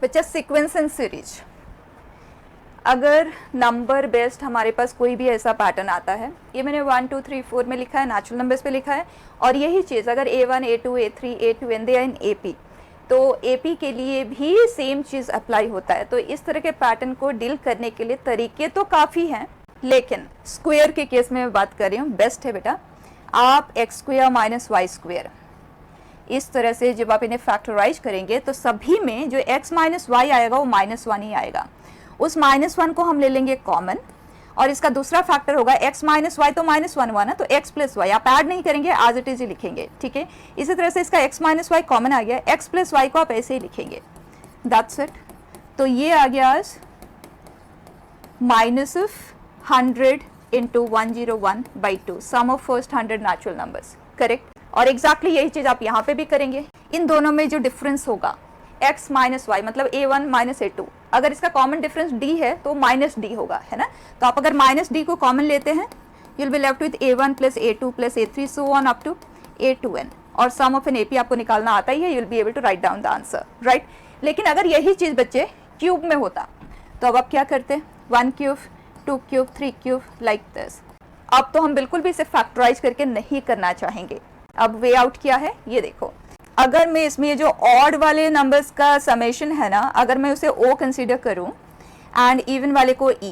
बच्चा sequence and series, अगर number based हमारे पास कोई भी ऐसा पैटर्न आता है, ये मैंने 1 2 3 4 में लिखा है, नेचुरल नंबर्स पे लिखा है, और यही चीज़ अगर A1 A2 A3 A2 and they are in AP, तो AP के लिए भी सेम चीज़ अप्लाई होता है। तो इस तरह के पैटर्न को डील करने के लिए तरीके तो काफ़ी हैं, लेकिन स्क्वायर के केस में मैं बात कर रही हूँ, बेस्ट है बेटा आप x square minus y square, इस तरह से जब आप इन्हें फैक्टराइज करेंगे तो सभी में जो x माइनस वाई आएगा वो -1 ही आएगा। उस -1 को हम ले लेंगे कॉमन, और इसका दूसरा फैक्टर होगा x माइनस वाई, तो -1 हुआ ना, तो x प्लस वाई आप ऐड नहीं करेंगे, एज इट इज ही लिखेंगे, ठीक है। इसी तरह से इसका x माइनस वाई कॉमन आ गया, x प्लस वाई को आप ऐसे ही लिखेंगे, दैट्स इट। तो ये आ गया आज -100 into 101/2 sum of first 100 natural numbers, correct. और एग्जैक्टली यही चीज आप यहाँ पे भी करेंगे। इन दोनों में जो डिफरेंस होगा x माइनस वाई मतलब A1 माइनस A2, अगर इसका कॉमन डिफरेंस d है तो -d होगा, है ना। तो आप अगर -d को कॉमन लेते हैं, you will be left with A1 plus A2 plus A3 so on up to A2n, और सम ऑफ एन AP आपको निकालना आता ही है, you will be able to write down the answer, right. लेकिन अगर यही चीज बच्चे क्यूब में होता तो अब आप क्या करते, 1 cube 2 cube 3 cube like this. अब तो हम बिल्कुल भी इसे फैक्टराइज करके नहीं करना चाहेंगे। अब वे आउट क्या है ये देखो, अगर मैं इसमें जो ऑड वाले नंबर्स का समेशन है ना, अगर मैं उसे O कंसीडर करूं एंड इवन वाले को E,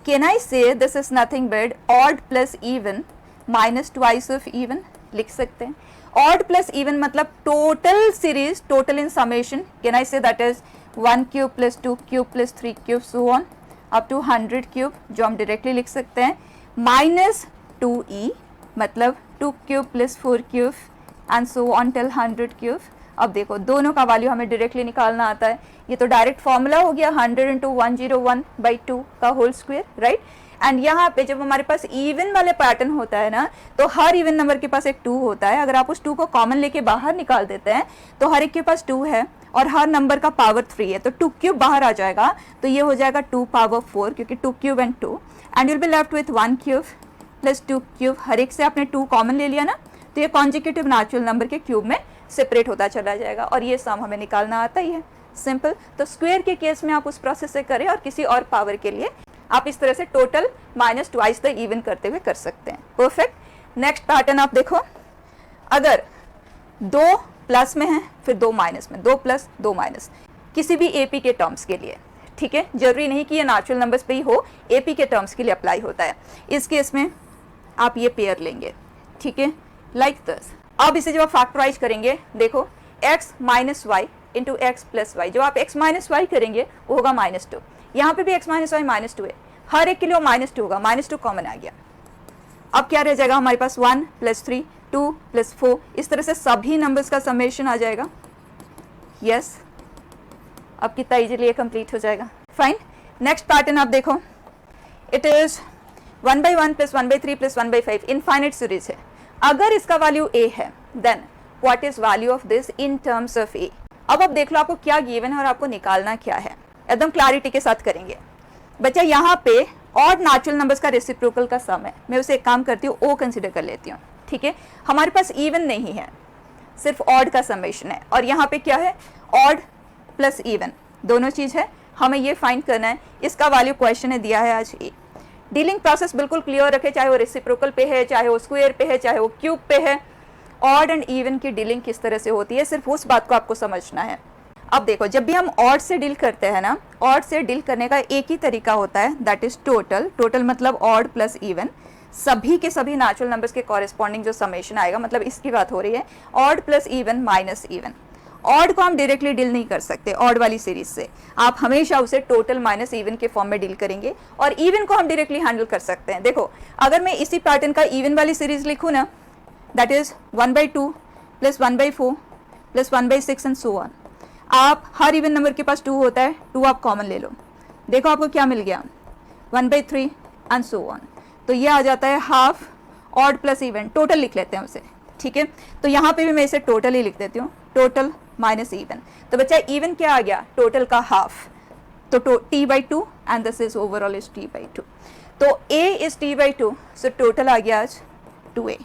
can I say this is nothing but odd plus even minus twice of even, लिख सकते हैं। ऑड प्लस इवन मतलब total series, total in summation, can I say that is 1 cube plus 2 cube plus 3 cube so on up to 100 cube, जो हम directly लिख सकते हैं, minus 2E मतलब 2 cube plus 4 cube and so on till 100 cube. अब देखो दोनों का वैल्यू हमें डायरेक्टली निकालना आता है, ये तो डायरेक्ट फॉर्मूला हो गया 100 इंटू 101/2 का होल स्क्वायर, राइट। एंड यहाँ पे जब हमारे पास इवन वाले पैटर्न होता है ना, तो हर इवन नंबर के पास एक 2 होता है। अगर आप उस 2 को कॉमन लेके बाहर निकाल देते हैं तो हर एक के पास 2 है और हर नंबर का पावर 3 है, तो 2 क्यूब बाहर आ जाएगा, तो ये हो जाएगा 2 पावर 4, क्योंकि 2 cube and 2, and you will be left with 1 cube plus 2 cube. हर एक से आपने 2 कॉमन ले लिया ना, तो ये कॉन्जिक्यूटिव नेचुरल नंबर के क्यूब में सेपरेट होता चला जाएगा, और ये सम हमें निकालना आता ही है, सिंपल। तो स्क्वायर के केस में आप उस प्रोसेस से करें, और किसी और पावर के लिए आप इस तरह से total minus twice the even करते हुए कर सकते हैं, परफेक्ट। नेक्स्ट पैटर्न आप देखो, अगर 2 प्लस में है फिर 2 माइनस में, 2 प्लस 2 माइनस, किसी भी AP के टर्म्स के लिए, ठीक है, जरूरी नहीं कि ये नेचुरल नंबर्स पे ही हो, AP के टर्म्स के लिए अप्लाई होता है। इस केस में आप ये पेयर लेंगे, ठीक है, लाइक दिस। अब इसे जब आप फैक्टराइज करेंगे, देखो x minus y into x plus y, जब आप x माइनस वाई करेंगे वो होगा -2, यहाँ पे भी x माइनस वाई -2 है, हर एक के लिए -2 होगा, -2 कॉमन आ गया। अब क्या रह जाएगा हमारे पास, 1 प्लस 3 2 प्लस 4, इस तरह से सभी नंबर्स का समेशन आ जाएगा, यस। अब कितना इजीली ये कंप्लीट हो जाएगा, फाइन। नेक्स्ट पैटर्न आप देखो, it is 1/1 plus 1/3 plus 1/5, infinite series है। अगर इसका वैल्यू A है, then what is value of this in terms of A। अब देख लो आपको क्या गिवन है और आपको निकालना क्या है, एकदम क्लैरिटी के साथ करेंगे। बच्चा यहाँ पे ऑड नेचुरल नंबर्स का रेसिप्रोकल का सम है, मैं उसे एक काम करती हूँ O कंसिडर कर लेती हूँ, ठीक है। हमारे पास इवन नहीं है, सिर्फ ऑड का समेशन है, और यहाँ पे क्या है, ऑड प्लस इवन दोनों चीज है, हमें ये फाइंड करना है। इसका वैल्यू क्वेश्चन ने दिया है आज A। डीलिंग प्रोसेस बिल्कुल क्लियर रखे, चाहे वो रेसिप्रोकल पे है, चाहे वो स्क्वायर पे है, चाहे वो क्यूब पे है। ऑड एंड इवन की डीलिंग किस तरह से होती है, सिर्फ उस बात को आपको समझना है। अब देखो, जब भी हम ऑड से डील करते हैं ना, ऑड से डील करने का एक ही तरीका होता है, दैट इज टोटल। टोटल मतलब ऑड प्लस इवन, सभी के सभी नेचुरल नंबर्स के कॉरेस्पॉन्डिंग जो समेशन आएगा, मतलब इसकी बात हो रही है, odd plus even minus even. Odd को हम डायरेक्टली डील नहीं कर सकते ऑड वाली सीरीज से, आप हमेशा उसे टोटल माइनस इवन के फॉर्म में डील करेंगे, और इवन को हम डायरेक्टली हैंडल कर सकते हैं। देखो, अगर मैं इसी पैटर्न का इवन वाली सीरीज लिखूँ ना, that is 1/2 plus 1/4 plus 1/6 and so on. आप हर इवन नंबर के पास 2 होता है, 2 आप कॉमन ले लो, देखो आपको क्या मिल गया, 1/3 एंड सो ऑन। तो ये आ जाता है half odd plus even, total लिख लेते हैं उसे, ठीक है। तो यहाँ पे भी मैं इसे टोटल ही लिख देती हूँ, टोटल माइनस इवन। तो बच्चा इवन क्या आ गया, टोटल का हाफ, तो t/2 and this is overall is t/2। तो A is t/2, so total आ गया आज 2A,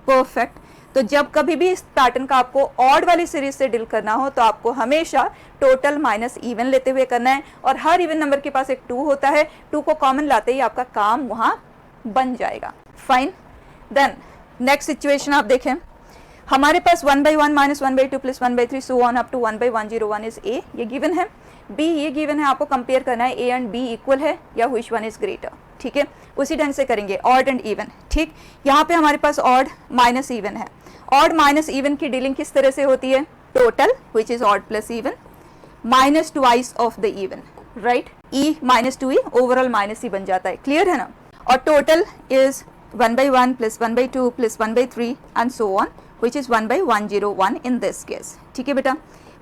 परफेक्ट। तो जब कभी भी इस पैटर्न का आपको ऑड वाली सीरीज से डील करना हो तो आपको हमेशा टोटल माइनस इवन लेते हुए करना है, और हर इवन नंबर के पास एक 2 होता है, 2 को कॉमन लाते ही आपका काम वहां बन जाएगा। फाइन। देन नेक्स्ट सिचुएशन आप देखें, हमारे पास 1/1 minus 1/2 plus 1/3 so on up to 1/101 is A, ये गिवन है। बी ये गिवन है, आपको कंपेयर करना है ए एंड बी इक्वल है या व्हिच वन इज ग्रेटर, ठीक है। उसी ढंग से करेंगे ऑड एंड इवन, ठीक। यहाँ पे हमारे पास ऑड माइनस इवन है। ऑड माइनस इवन की डीलिंग किस तरह से होती है, total which is odd plus even minus twice of the even, right. E minus 2 E overall minus E बन जाता है, क्लियर है ना। और total is 1/1 plus 1/2 plus 1/3 and so on which is 1/101 in this case, ठीक है बेटा।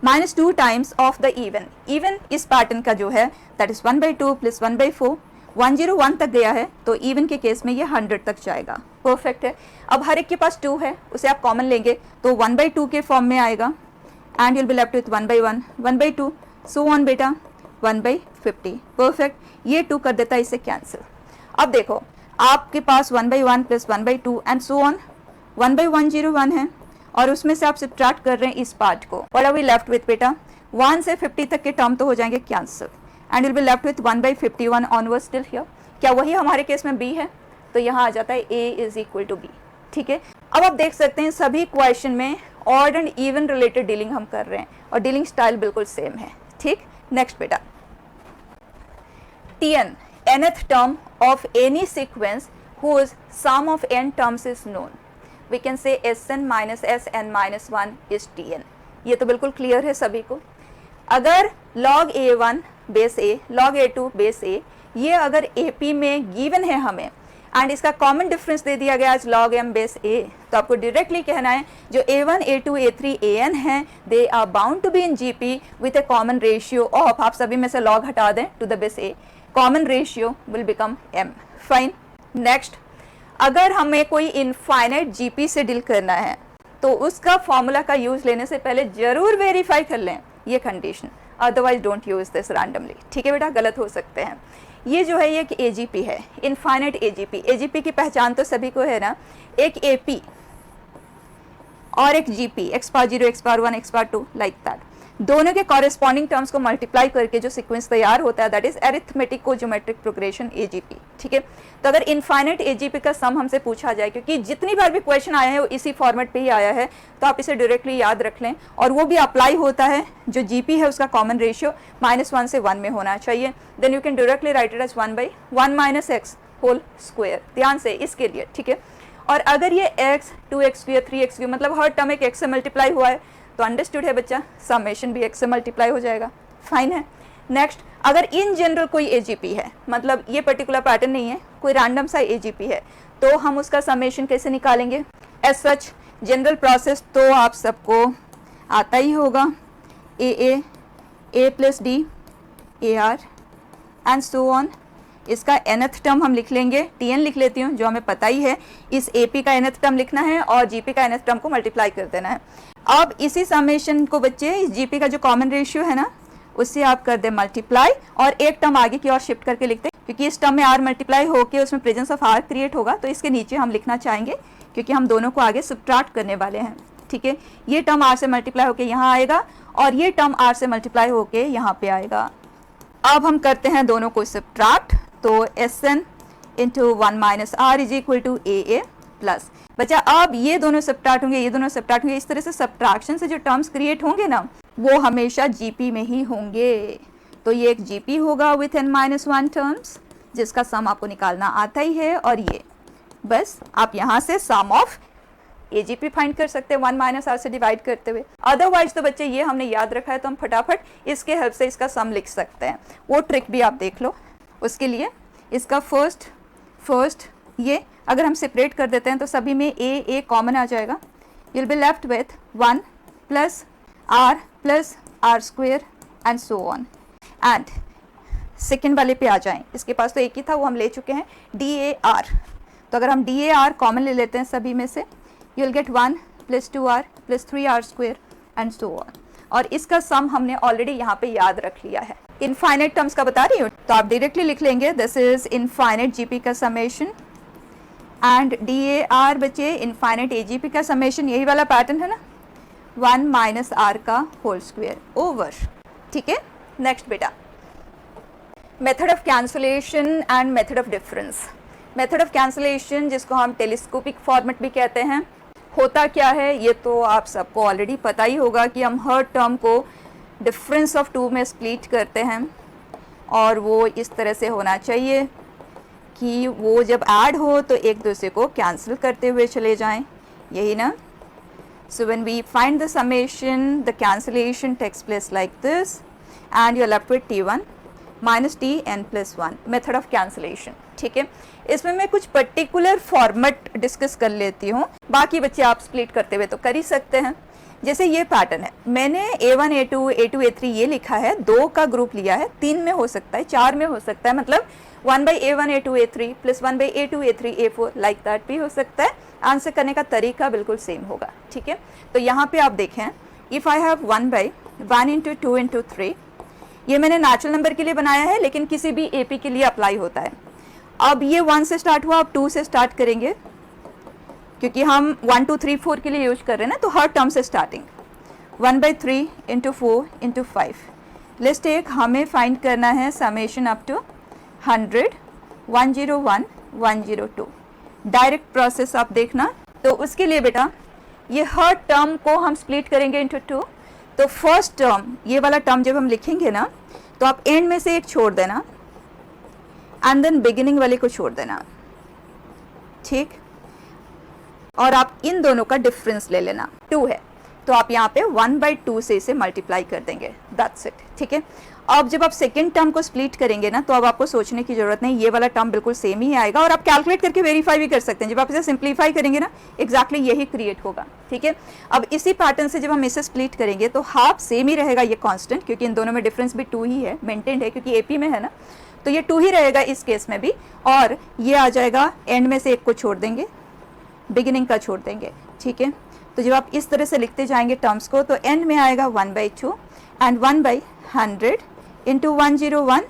Minus 2 times of the even, even इस पैटर्न का जो है दैट इज 1/2 प्लस 1/4, 101 तक गया है तो इवन के केस में ये 100 तक जाएगा, परफेक्ट है। अब हर एक के पास 2 है, उसे आप कॉमन लेंगे तो 1/2 के फॉर्म में आएगा and you'll be left with 1/1, 1/2 so on बेटा 1/50, परफेक्ट। ये 2 कर देता है इसे कैंसिल। अब देखो आपके पास 1/1 प्लस 1/2 एंड सो ऑन 1/101 है, और उसमें से आप सब्ट्रैक्ट कर रहे हैं इस पार्ट को। What are we left with बेटा, 1 से 50 तक के टर्म तो हो जाएंगे cancel and will be left with 1/51 onward still here. क्या वही हमारे केस में बी है, तो यहाँ आ जाता है a is equal to b, ठीक है। अब आप देख सकते हैं सभी क्वेश्चन में odd and even related dealing हम कर रहे हैं और डीलिंग स्टाइल बिल्कुल सेम है, ठीक। नेक्स्ट बेटा, Tn nth term of any sequence whose sum of n terms is known, we can say Sn minus Sn minus 1 is Tn। ये तो बिल्कुल क्लियर है सभी को। अगर log a1 base a, log a2 base a, ये अगर AP में गिवन है हमें एंड इसका कॉमन डिफरेंस दे दिया गया आज log m बेस a, तो आपको डायरेक्टली कहना है जो a1 a2 a3 an है they are bound to be in GP with a common ratio of, आप सभी में से log हटा दें to the base a, common ratio will become m। Fine. Next, अगर हमें कोई इनफाइनाइट GP से डील करना है तो उसका फॉर्मूला का यूज लेने से पहले जरूर वेरीफाई कर लें ये condition, otherwise don't use this randomly, ठीक है बेटा, गलत हो सकते हैं। ये जो है ये एक AGP है, इनफाइनाइट AGP। AGP की पहचान तो सभी को है ना, एक AP और एक GP, x power 0 x power 1 x power 2 like that, दोनों के कॉरेस्पॉन्डिंग टर्म्स को मल्टीप्लाई करके जो सीक्वेंस तैयार होता है दैट इज अरिथमेटिक को ज्योमेट्रिक प्रोग्रेशन AGP, ठीक है। तो अगर इनफाइनाइट AGP का सम हमसे पूछा जाए, क्योंकि जितनी बार भी क्वेश्चन आया है वो इसी फॉर्मेट पे ही आया है, तो आप इसे डायरेक्टली याद रख लें, और वो भी अप्लाई होता है जो GP है उसका कॉमन रेशियो -1 से 1 में होना चाहिए। Then you can directly write it as 1/1 minus x whole square, ध्यान से इसके लिए, ठीक है। और अगर ये x 2x² 3x³ मतलब हर टर्म एक x से मल्टीप्लाई हुआ है तो अंडरस्टूड है बच्चा, समेशन भी x से मल्टीप्लाई हो जाएगा, फाइन है। नेक्स्ट, अगर इन जनरल कोई AGP है, मतलब ये पर्टिकुलर पैटर्न नहीं है, कोई रैंडम सा AGP है, तो हम उसका समेशन कैसे निकालेंगे। एज सच जनरल प्रोसेस तो आप सबको आता ही होगा, a plus d AR and so on. इसका nth टर्म हम लिख लेंगे, Tn लिख लेती हूँ जो हमें पता ही है, इस AP का nth टर्म लिखना है और GP का nth टर्म को मल्टीप्लाई कर देना है। अब इसी समेशन को बच्चे इस GP का जो कॉमन रेशियो है ना उससे आप कर दे मल्टीप्लाई और एक टर्म आगे की ओर शिफ्ट करके लिखते हैं, क्योंकि इस टर्म में R मल्टीप्लाई होकर उसमें प्रेजेंस ऑफ R क्रिएट होगा, तो इसके नीचे हम लिखना चाहेंगे क्योंकि हम दोनों को आगे सब्ट्रैक्ट करने वाले हैं, ठीक है। ये टर्म R से मल्टीप्लाई होकर यहाँ आएगा और ये टर्म R से मल्टीप्लाई होकर यहाँ पे आएगा। अब हम करते हैं दोनों को सब्ट्रैक्ट, तो Sn into 1 minus R is equal to AA plus, बच्चा अब ये दोनों सब्ट्रैक्ट होंगे, ये दोनों सब्ट्रैक्ट होंगे, इस तरह से सब्ट्रैक्शन से जो टर्म्स क्रिएट होंगे ना वो हमेशा GP में ही होंगे। तो ये एक GP होगा विथ n-1 टर्म्स जिसका सम आपको निकालना आता ही है, और ये बस आप यहाँ से सम ऑफ AGP फाइंड कर सकते हैं 1 माइनस R से डिवाइड करते हुए। अदरवाइज तो बच्चे ये हमने याद रखा है तो हम फटाफट इसके हेल्प से इसका सम लिख सकते हैं, वो ट्रिक भी आप देख लो। उसके लिए इसका फर्स्ट ये अगर हम सेपरेट कर देते हैं तो सभी में a कॉमन आ जाएगा, you'll be left with 1 plus R square and so on. And second वाले पे आ जाएं, इसके पास तो एक ही था वो हम ले चुके हैं DAR, तो अगर हम DAR कॉमन ले लेते हैं सभी में से you'll get 1 plus 2R plus 3R square and so on. और इसका सम हमने ऑलरेडी यहाँ पे याद रख लिया है। इनफाइनाइट टर्म्स का बता रही हूँ तो आप डायरेक्टली लिख लेंगे दिस इज इनफाइनाइट GP का summation and D A R बचे इनफाइनाइट ए जी पी का समेशन, यही वाला पैटर्न है ना, 1 माइनस आर का होल स्क्वायर ओवर, ठीक है। नेक्स्ट बेटा, method of cancellation and method of difference. Method of cancellation जिसको हम टेलीस्कोपिक फॉर्मेट भी कहते हैं, होता क्या है ये तो आप सबको ऑलरेडी पता ही होगा कि हम हर टर्म को डिफरेंस ऑफ 2 में स्प्लिट करते हैं और वो इस तरह से होना चाहिए कि वो जब ऐड हो तो एक दूसरे को कैंसिल करते हुए चले जाएं, यही ना। So when we find the summation, the cancellation takes place like this and you're left with t1 minus tn plus 1, method of cancellation, ठीक है। इसमें मैं कुछ पर्टिकुलर फॉर्मेट डिस्कस कर लेती हूँ, बाकी बच्चे आप स्प्लिट करते हुए तो कर ही सकते हैं। जैसे ये पैटर्न है, मैंने a1 a2 a2 a3 ये लिखा है, 2 का ग्रुप लिया है, 3 में हो सकता है, 4 में हो सकता है, मतलब 1 by a1 a2 a3 plus 1 by a2 a3 a4 like that भी हो सकता है। आंसर करने का तरीका बिल्कुल सेम होगा, ठीक है। तो यहाँ पे आप देखें, if I have 1 by 1 into 2 into 3, ये मैंने नेचुरल नंबर के लिए बनाया है लेकिन किसी भी एपी के लिए अप्लाई होता है। अब ये 1 से स्टार्ट हुआ, अब 2 से स्टार्ट करेंगे क्योंकि हम 1 2 3 4 के लिए यूज कर रहे हैं ना, तो हर टर्म से starting 1 by 3 into 4 into 5। Let's take, हमें फाइंड करना है summation up to 100 101 102। Direct process आप देखना। तो उसके लिए बेटा ये हर टर्म को हम स्प्लिट करेंगे इंटू 2। तो फर्स्ट टर्म, ये वाला टर्म जब हम लिखेंगे ना, तो आप एंड में से एक छोड़ देना एंड देन बिगिनिंग वाले को छोड़ देना, ठीक। और आप इन दोनों का डिफरेंस ले लेना, 2 है तो आप यहाँ पे 1 by 2 से इसे मल्टीप्लाई कर देंगे, दैट्स इट, ठीक है। अब जब आप सेकेंड टर्म को स्प्लिट करेंगे ना, तो अब आपको सोचने की जरूरत नहीं, ये वाला टर्म बिल्कुल सेम ही आएगा और आप कैलकुलेट करके वेरीफाई भी कर सकते हैं। जब आप इसे सिंप्लीफाई करेंगे ना, एग्जैक्टली यही क्रिएट होगा, ठीक है। अब इसी पैटर्न से जब हम इसे स्प्लिट करेंगे तो हाफ सेम ही रहेगा, ये कांस्टेंट, क्योंकि इन दोनों में डिफरेंस भी 2 ही है, मेंटेन्ड है क्योंकि एपी में है ना, तो ये 2 ही रहेगा इस केस में भी। और ये आ जाएगा, एंड में से एक को छोड़ देंगे, बिगिनिंग का छोड़ देंगे, ठीक है। तो जब आप इस तरह से लिखते जाएंगे टर्म्स को, तो एंड में आएगा 1 by 2 and 1 by 100 into 101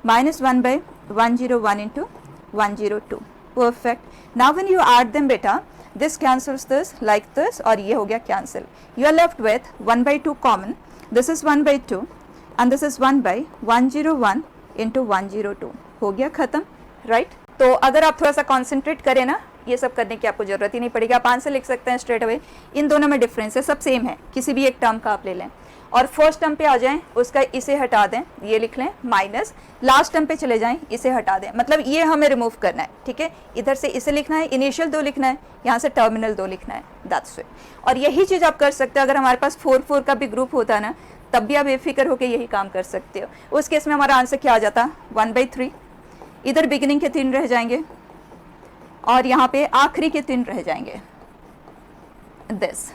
minus 1 by 101 into 102। Perfect. Now when you add them beta, this cancels this like this और ये हो गया cancel। You are left with 1 by 2 common, this is 1 by 2 and this is 1 by 101 into 102। हो गया खत्म, right? तो अगर आप थोड़ा सा कॉन्सेंट्रेट करें ना, ये सब करने की आपको जरूरत ही नहीं पड़ेगी, आप आंसर लिख सकते हैं स्ट्रेट अवे। इन दोनों में डिफरेंस है, सब सेम है, किसी भी एक टर्म का आप ले लें और फर्स्ट टर्म पे आ जाएं, उसका इसे हटा दें, ये लिख लें माइनस, लास्ट टर्म पे चले जाएं, इसे हटा दें, मतलब ये हमें रिमूव करना है, ठीक है। इधर से इसे लिखना है, इनिशियल 2 लिखना है, यहाँ से टर्मिनल 2 लिखना है, दैट्स इट। और यही चीज़ आप कर सकते हो, अगर हमारे पास 4 का भी ग्रुप होता है ना, तब भी आप बेफिक्र होकर यही काम कर सकते हो। उस केस में हमारा आंसर क्या आ जाता, 1 by 3, इधर बिगिनिंग के 3 रह जाएंगे और यहाँ पे आखिरी के 3 रह जाएंगे, दिस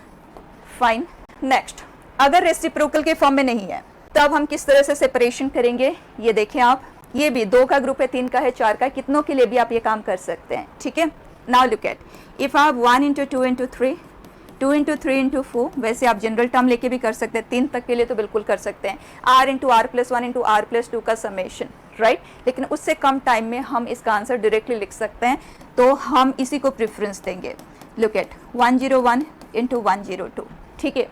फाइन। नेक्स्ट, अगर रेसिप्रोकल के फॉर्म में नहीं है तब हम किस तरह से सेपरेशन करेंगे, ये देखें आप। ये भी 2 का ग्रुप है, 3 का है, 4 का, कितनों के लिए भी आप ये काम कर सकते हैं, ठीक है। नाउ लुक एट, इफ आप 1 into 2 into 3 2 into 3 into 4, वैसे आप जनरल टर्म लेके भी कर सकते हैं, 3 तक के लिए तो बिल्कुल कर सकते हैं, r into r plus 1 into r plus 2 का समेशन, राइट। लेकिन उससे कम टाइम में हम इसका आंसर डायरेक्टली लिख सकते हैं, तो हम इसी को प्रेफरेंस देंगे। लुक एट 101 into 102, ठीक है।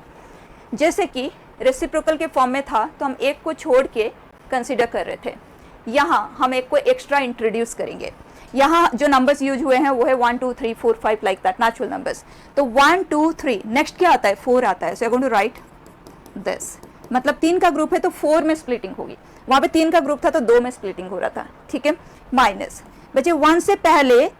जैसे कि रेसिप्रोकल के फॉर्म में था तो हम एक को छोड़ के कंसिडर कर रहे थे, यहाँ हम एक को एक्स्ट्रा इंट्रोड्यूस करेंगे। यहाँ जो नंबर्स यूज हुए हैं वो है 1 2 3 4 5 लाइक दैट, नेचुरल नंबर्स। तो 1 2 3 नेक्स्ट क्या आता है, 4 आता है, so I am going to write this, मतलब 3 का ग्रुप है तो 4 में स्प्लिटिंग होगी, वहाँ पे 3 का ग्रुप था तो 2 में स्प्लिटिंग हो रहा था, ठीक है। माइनस बचे 1 से पहले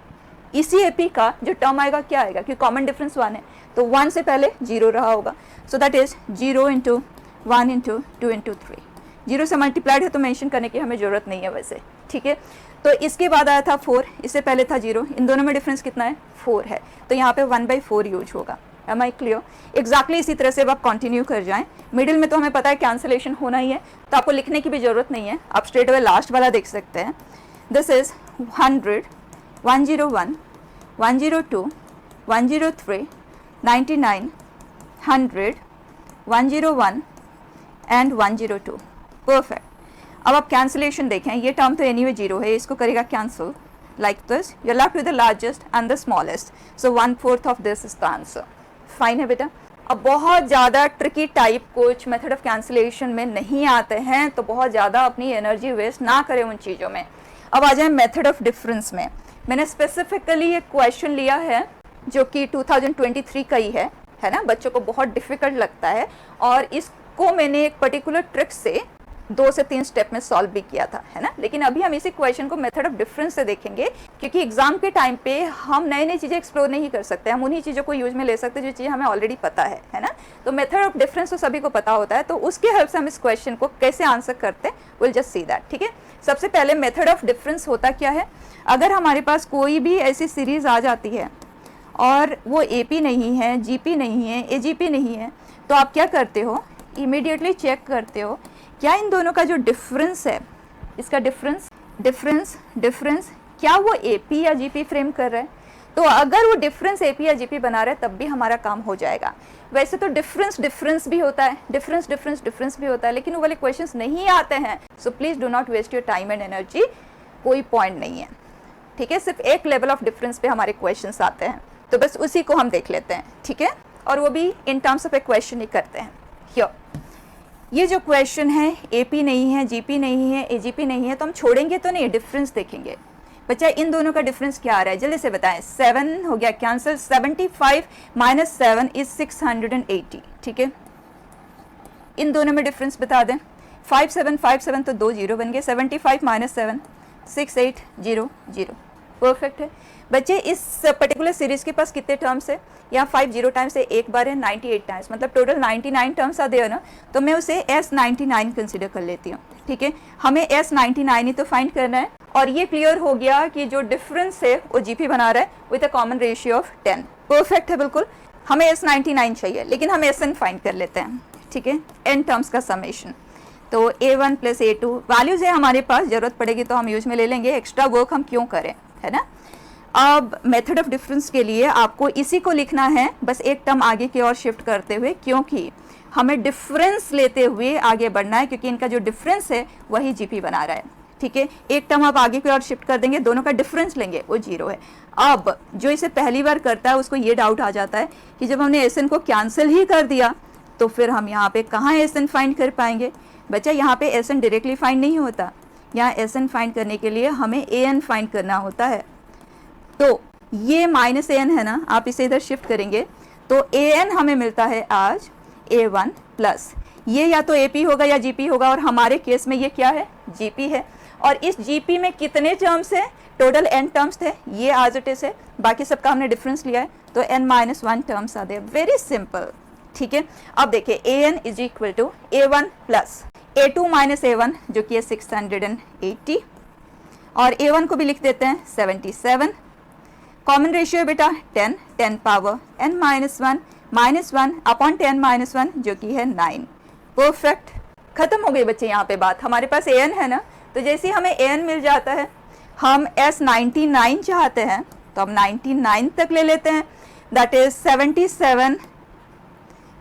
इसी एपी का जो टर्म आएगा क्या आएगा, क्योंकि कॉमन डिफरेंस 1 है, तो 1 से पहले 0 रहा होगा, so that is 0 into 1 into 2 into 3। 0 से मल्टीप्लाइड है तो मेंशन करने की हमें ज़रूरत नहीं है वैसे, ठीक है। तो इसके बाद आया था 4, इससे पहले था 0, इन दोनों में डिफरेंस कितना है, 4 है, तो यहाँ पे 1 by 4 यूज होगा। Am I clear? एग्जैक्टली इसी तरह से अब आप कंटिन्यू कर जाएं। मिडिल में तो हमें पता है कैंसिलेशन होना ही है, तो आपको लिखने की भी ज़रूरत नहीं है, आप स्ट्रेट अवे लास्ट वाला देख सकते हैं। This is 100 101 102 103 99 100 101 and 102। परफेक्ट। अब आप कैंसिलेशन देखें, ये टर्म तो एनीवे 0 है, इसको करेगा cancel, like this, you're left with the largest and the smallest, so 1/4 of this is the answer. Fine है बेटा। अब बहुत ज़्यादा ट्रिकी टाइप कुछ मेथड ऑफ कैंसिलेशन में नहीं आते हैं, तो बहुत ज़्यादा अपनी एनर्जी वेस्ट ना करें उन चीज़ों में। अब आ जाए मेथड ऑफ डिफरेंस में। मैंने स्पेसिफिकली एक क्वेश्चन लिया है जो कि 2023 का ही है ना, बच्चों को बहुत डिफ़िकल्ट लगता है, और इसको मैंने एक पर्टिकुलर ट्रिक से 2 से 3 स्टेप में सॉल्व भी किया था, है ना। लेकिन अभी हम इसी क्वेश्चन को मेथड ऑफ डिफरेंस से देखेंगे, क्योंकि एग्जाम के टाइम पे हम नई नई चीज़ें एक्सप्लोर नहीं कर सकते, हम उन्हीं चीज़ों को यूज में ले सकते हैं जो चीज़ हमें ऑलरेडी पता है ना। तो मेथड ऑफ डिफरेंस तो सभी को पता होता है, तो उसके हेल्प से हम इस क्वेश्चन को कैसे आंसर करते हैं, विल जस्ट सी दैट। ठीक है, सबसे पहले मेथड ऑफ डिफरेंस होता क्या है। अगर हमारे पास कोई भी ऐसी सीरीज आ जाती है और वो AP नहीं है, GP नहीं है, AGP नहीं है, तो आप क्या करते हो, इमीडिएटली चेक करते हो क्या इन दोनों का जो डिफरेंस है, इसका डिफरेंस क्या वो AP या GP फ्रेम कर रहा है। तो अगर वो डिफरेंस AP या GP बना रहा है तब भी हमारा काम हो जाएगा। वैसे तो डिफरेंस भी होता है, डिफरेंस भी होता है, लेकिन वो वाले क्वेश्चंस नहीं आते हैं। So please do not waste your time and energy, कोई पॉइंट नहीं है। ठीक है, सिर्फ एक लेवल ऑफ डिफरेंस पे हमारे क्वेश्चंस आते हैं, तो बस उसी को हम देख लेते हैं। ठीक है, और वो भी in terms of a question ही करते हैं। हियर ये जो क्वेश्चन है, AP नहीं है, GP नहीं है, AGP नहीं है, तो हम छोड़ेंगे तो नहीं, डिफरेंस देखेंगे। बच्चा इन दोनों का डिफरेंस क्या आ रहा है, जल्दी से बताएं। 7 हो गया कैंसिल, 75 - 7 इज 680। ठीक है, इन दोनों में डिफरेंस बता दें। 5 7 तो 2 0 बन गए, 75 - 7 6800। परफेक्ट है बच्चे। इस पर्टिकुलर सीरीज के पास कितने टर्म्स है, यहाँ 5 0 टाइम्स से एक बार है, 98 टाइम्स, मतलब टोटल 99 टर्म्स आ देगा ना, तो मैं उसे S99 कंसिडर कर लेती हूँ। ठीक है, हमें S99 ही तो फाइंड करना है, और ये क्लियर हो गया कि जो डिफरेंस है वो GP बना रहा है with a common ratio of 10। Perfect है बिल्कुल। हमें S99 चाहिए, लेकिन हम SN फाइंड कर लेते हैं। ठीक है, n टर्म्स का समेशन, तो A1 + A2 वैल्यूज है हमारे पास, जरूरत पड़ेगी तो हम यूज में ले लेंगे, एक्स्ट्रा वर्क हम क्यों करें, है ना। अब मेथड ऑफ डिफरेंस के लिए आपको इसी को लिखना है, बस एक टर्म आगे की ओर शिफ्ट करते हुए, क्योंकि हमें डिफरेंस लेते हुए आगे बढ़ना है, क्योंकि इनका जो डिफरेंस है वही GP बना रहा है। ठीक है, एक टर्म आप आगे की ओर शिफ्ट कर देंगे, दोनों का डिफरेंस लेंगे, वो 0 है। अब जो इसे पहली बार करता है उसको ये डाउट आ जाता है कि जब हमने SN को कैंसिल ही कर दिया तो फिर हम यहाँ पे कहाँ SN फाइंड कर पाएंगे। बच्चा यहाँ पे SN डायरेक्टली फाइंड नहीं होता, यहाँ SN फाइंड करने के लिए हमें AN फाइंड करना होता है। तो ये -AN है ना, आप इसे इधर शिफ्ट करेंगे तो AN हमें मिलता है आज A1 प्लस, ये या तो AP होगा या GP होगा, और हमारे केस में ये क्या है, GP है। और इस GP में कितने टर्म्स है, टोटल n टर्म्स थे, ये आज इट इज है, बाकी सबका हमने डिफरेंस लिया है, तो n-1 टर्म्स आ गए। Very simple. ठीक है, अब देखिए AN is equal to A1 plus A2 - A1 जो कि है 680, और A1 को भी लिख देते हैं 77। कॉमन रेशियो है बेटा 10 पावर n-1 अपॉन 10 - 1 जो कि है 9। परफेक्ट, खत्म हो गई बच्चे यहाँ पे बात। हमारे पास AN है ना, तो जैसे हमें AN मिल जाता है, हम S99 चाहते हैं तो हम 99 तक ले लेते हैं, that is 77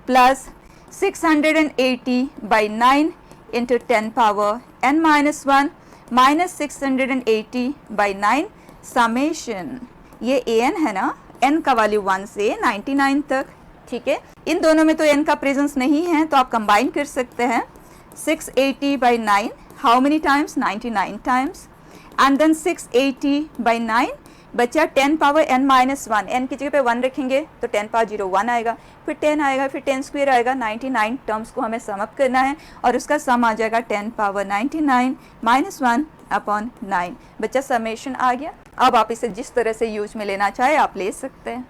plus 680/9 into 10 power n-1 minus 680/9 summation, ये AN है ना, n का वैल्यू 1 से 99 तक। ठीक है, इन दोनों में तो n का प्रेजेंस नहीं है, तो आप कंबाइन कर सकते हैं। 680/9 how many times, 99 times, and then 680/9 बचा 10 पावर n-1, n की जगह पे 1 रखेंगे तो 10 पावर 0 1 आएगा, फिर 10 आएगा, फिर 10 स्क्वायर आएगा। 99 टर्म्स को हमें सम अप करना है, और उसका सम आ जाएगा 10 पावर 99 - 1 अपॉन 9। बच्चा समेशन आ गया। अब आप इसे जिस तरह से यूज में लेना चाहे आप ले सकते हैं।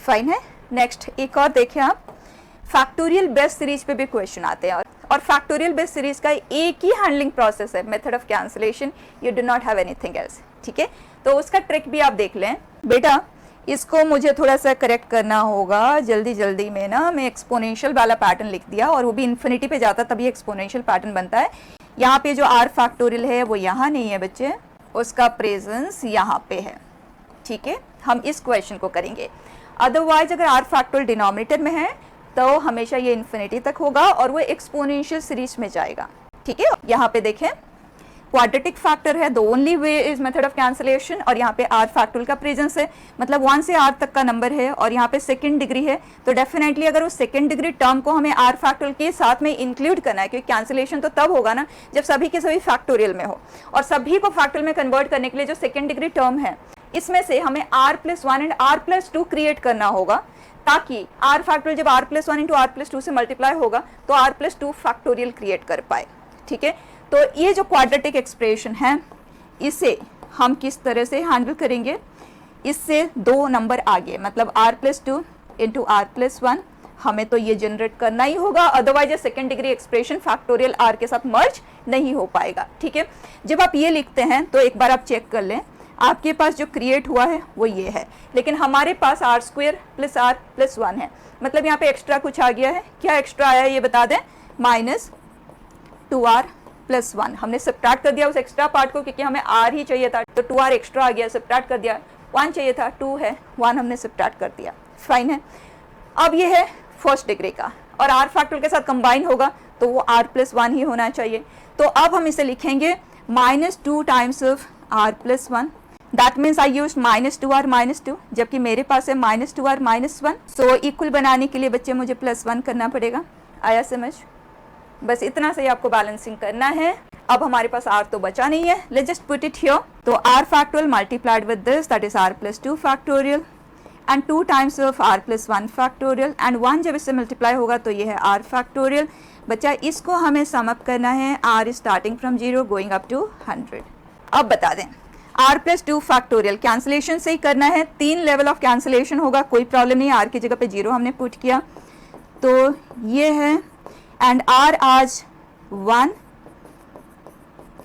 फाइन है। नेक्स्ट एक और देखिए आप, फैक्टोरियल बेस सीरीज पे भी क्वेश्चन आते हैं, और फैक्टोरियल बेस सीरीज का एक ही हैंडलिंग प्रोसेस है, method of cancellation, you do not have anything else. ठीक है, तो उसका ट्रिक भी आप देख लें। बेटा इसको मुझे थोड़ा सा करेक्ट करना होगा, जल्दी में ना मैं एक्सपोनेंशियल वाला पैटर्न लिख दिया, और वो भी इन्फिनिटी पे जाता तभी एक्सपोनेंशियल पैटर्न बनता है। यहाँ पे जो r फैक्टोरियल है वो यहाँ नहीं है बच्चे, उसका प्रेजेंस यहाँ पे है। ठीक है, हम इस क्वेश्चन को करेंगे। अदरवाइज अगर r फैक्टोरियल डिनोमिनेटर में है तो हमेशा ये इन्फिनिटी तक होगा और वो एक्सपोनेंशियल सीरीज में जाएगा। ठीक है, यहाँ पे देखें क्वाड्रेटिक फैक्टर है, the only way is method of cancellation, और यहाँ पे आर फैक्टोरियल का प्रेजेंस है, मतलब 1 से r तक का नंबर है और यहाँ पे सेकंड डिग्री है, तो डेफिनेटली अगर उस सेकंड डिग्री टर्म को हमें आर फैक्टोरियल के साथ में इंक्लूड करना है, क्योंकि कैंसिलेशन तो तब होगा ना जब सभी के सभी फैक्टोरियल में हो, और सभी को फैक्टोरियल में कन्वर्ट करने के लिए जो सेकंड डिग्री टर्म है इसमें से हमें r+1 एंड r+2 क्रिएट करना होगा, ताकि r फैक्टोरियल जब r+1 इंटू r+2 से मल्टीप्लाई होगा तो r+2 फैक्टोरियल क्रिएट कर पाए। ठीक है, तो ये जो क्वाड्रेटिक एक्सप्रेशन है इसे हम किस तरह से हैंडल करेंगे, इससे 2 नंबर आगे, मतलब r+2 इंटू r+1 हमें तो ये जनरेट करना ही होगा, otherwise second degree expression factorial r के साथ मर्ज नहीं हो पाएगा। ठीक है, जब आप ये लिखते हैं तो एक बार आप चेक कर लें, आपके पास जो क्रिएट हुआ है वो ये है, लेकिन हमारे पास r² + r+1 है, मतलब यहाँ पे एक्स्ट्रा कुछ आ गया है। क्या एक्स्ट्रा आया है ये बता दें, -2r+1 हमने सब्ट्रैक्ट कर दिया उस एक्स्ट्रा पार्ट को, क्योंकि हमें r ही चाहिए था, तो 2r एक्स्ट्रा आ गया, सब्ट्रैक्ट कर दिया। 1 चाहिए था, 2 है, 1 हमने सब्ट्रैक्ट कर दिया, फाइन है। अब ये है फर्स्ट डिग्री का, और r फैक्टोरियल के साथ कंबाइन होगा तो वो r+1 ही होना चाहिए। तो अब हम इसे लिखेंगे -2 times of r+1, that means I use -2r -2, जबकि मेरे पास है -2r -1। सो इक्वल बनाने के लिए बच्चे मुझे +1 करना पड़ेगा। आया समझ? बस इतना से ही आपको बैलेंसिंग करना है। अब हमारे पास r तो बचा नहीं है, let's just put it here. तो r factorial multiplied with this, that is r+2 factorial and 2 times of r+1 factorial, and 1 जब इससे मल्टीप्लाई होगा तो ये है r फैक्टोरियल। बच्चा इसको हमें सम अप करना है, r starting from 0 going up to 100। अब बता दें, r+2 फैक्टोरियल कैंसिलेशन से ही करना है, 3 लेवल ऑफ कैंसिलेशन होगा, कोई प्रॉब्लम नहीं। r की जगह पे 0 हमने पुट किया, तो ये है, एंड r आज 1।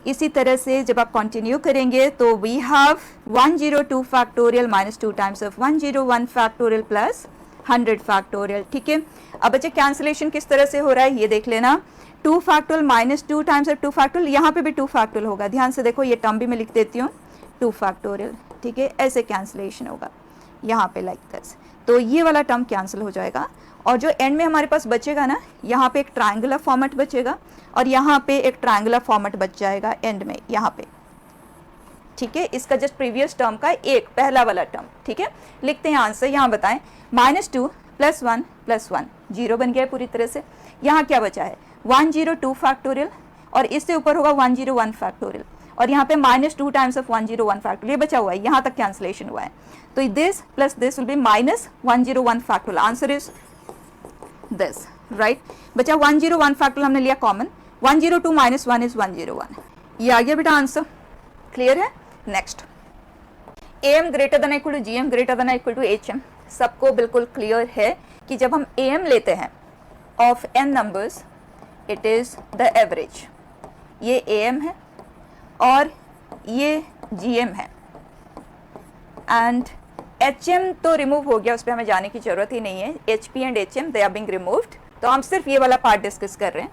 इसी तरह से जब आप कंटिन्यू करेंगे तो we have 102 factorial -2 times of 101 factorial plus 100 factorial. ठीक है, अब बच्चे कैंसिलेशन किस तरह से हो रहा है ये देख लेना। 2 फैक्टोरियल -2 टाइम्स ऑफ 2 फैक्टोरियल, यहाँ पे भी 2 फैक्टोरियल होगा, ध्यान से देखो, ये टर्म भी मैं लिख देती हूँ 2 फैक्टोरियल। ठीक है, ऐसे कैंसिलेशन होगा यहाँ पे लाइक दिस, तो ये वाला टर्म कैंसिल हो जाएगा, और जो एंड में हमारे पास बचेगा ना, यहाँ पे एक ट्रायंगुलर फॉर्मेट बचेगा और यहाँ पे एक ट्रायंगुलर फॉर्मेट बच जाएगा एंड में यहाँ पे। ठीक है, इसका जस्ट प्रीवियस टर्म का एक पहला वाला टर्म। ठीक है, लिखते हैं आंसर, यहाँ बताएं, -2 + 1 + 1 0 बन गया है पूरी तरह से। यहाँ क्या बचा है, 102 फैक्टोरियल, और इससे ऊपर होगा 101 फैक्टोरियल, और यहाँ पे -2 टाइम्स ऑफ 101 फैक्टोरियल, ये बचा हुआ है, यहाँ तक कैंसिलेशन हुआ है। तो this plus this will be -101 factorial, answer is this, right. बचा 101 फैक्टोरियल हमने लिया कॉमन, 102 - 1 इज 101, ये आ गया बेटा आंसर। क्लियर है? Next, am greater than equal to gm greater than equal to hm। सबको बिल्कुल क्लियर है कि जब हम am लेते हैं of n numbers, it is the average. ये am है और ये gm है, एंड hm तो रिमूव हो गया, उस पर हमें जाने की जरूरत ही नहीं है। hp and hm they are being removed, तो हम सिर्फ ये वाला पार्ट डिस्कस कर रहे हैं।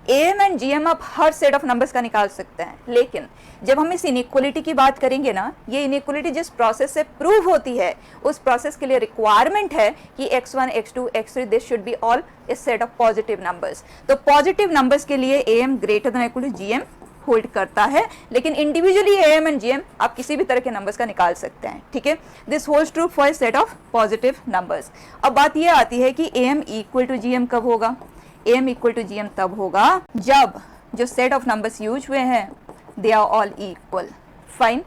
am एंड gm आप हर सेट ऑफ नंबर्स का निकाल सकते हैं, लेकिन जब हम इस इनइक्वलिटी की बात करेंगे ना, ये इनइक्वलिटी जिस प्रोसेस से प्रूव होती है उस प्रोसेस के लिए रिक्वायरमेंट है कि x1 x2 x3 this should be all a set of positive numbers. तो पॉजिटिव नंबर्स के लिए am greater than equal to gm hold करता है, लेकिन इंडिविजुअली am एंड gm आप किसी भी तरह के नंबर्स का निकाल सकते हैं। ठीक है, this holds true for a set of positive numbers. अब बात ये आती है कि am इक्वल टू gm कब होगा। am इक्वल टू gm तब होगा जब जो सेट ऑफ नंबर्स यूज हुए हैं they are all equal, fine.